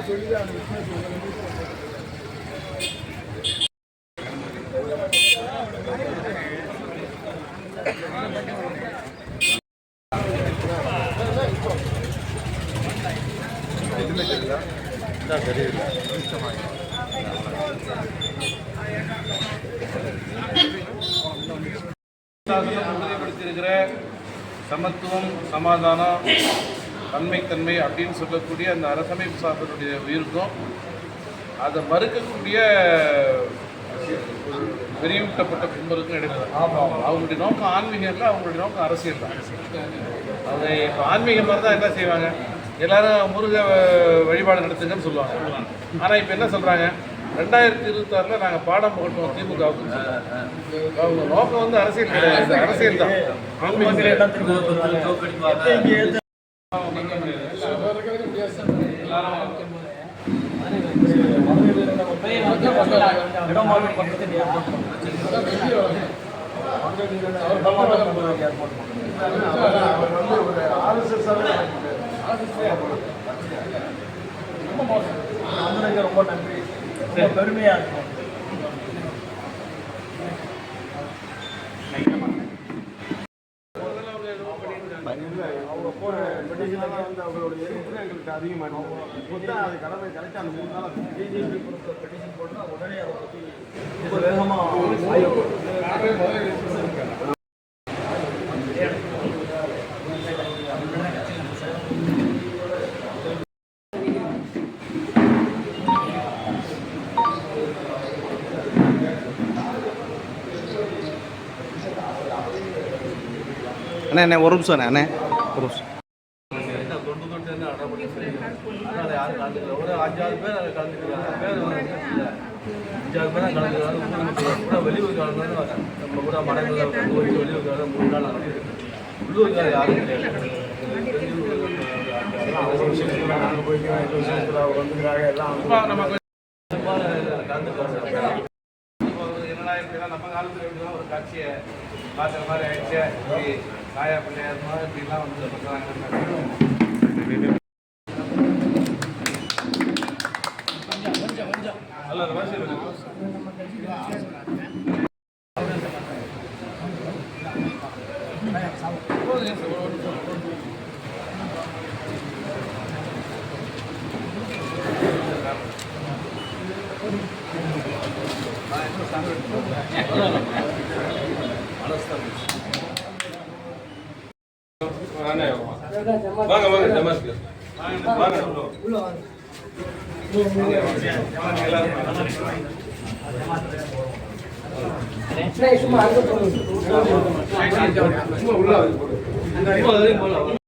உறுதிப்படுத்தியிருக்கிற சமத்துவம், சமாதானம், தன்மை அப்படின்னு சொல்லக்கூடிய அந்த அரசமைப்பு சாசனுடைய உயிருக்கும் அதை மறுக்கக்கூடிய விரிவுட்டப்பட்ட கும்பலுக்கும் இடையில அவங்களுடைய நோக்கம் ஆன்மீகம் இல்லை, அவங்களுடைய நோக்கம் அரசியல் தான். அதை இப்போ ஆன்மீகம் மாதிரி தான் என்ன செய்வாங்க, எல்லாரும் முருக வழிபாடு நடத்துங்கன்னு சொல்லுவாங்க. ஆனால் இப்போ என்ன சொல்கிறாங்க, 2026 நாங்கள் பாடம் போட்டோம் திமுகவுக்கு. அவங்க நோக்கம் வந்து அரசியல் கிடையாது, அரசியல் தான். ரொம்ப நன்றி, ரொம்ப பெருமையா இருக்கும். அவங்க போன பெட்டிஷனில் வந்து அவங்களோட எதிர்ப்பு எங்களுக்கு அதிகமாக அது கடமை கரெக்டாக அந்த 3 நாள் பிஜேபி பொறுத்த பெட்டிஷன் போட்டு உடனே அதை பற்றி ரொம்ப வேகமாக அண்ணே ஒரு நிமிஷம் அண்ணே, ஒரு நிமிஷம். யாரும் கலந்துக்கல, ஒரு 5-6 பேர் அதில் கலந்துக்கிறாங்க. பேர் 5-6 பேர் கலந்துக்கிறாங்க. வெளியூர் கலந்து நம்ம கூட மடங்களில் வெளியூர் கலந்து 3 நாள் நடக்குது. உள்ளூர்கார யாரும் கிடையாது. நாங்கள் போய்க்கிறோம், 8 வருஷத்துல வந்துக்கிறாங்க எல்லாம் நம்ம கலந்துக்கிறாங்க. நம்ம காலத்தில் ஒரு காட்சியை பார்க்குற மாதிரி ஆயிடுச்சு. காயா பிள்ளையார் மாதிரி இப்படிலாம் வந்து பண்ணுறாங்க. வாங்க வாங்க டமாஸ்கஸ் வாங்க உள்ள வாங்க. சும்மா அங்க போங்க.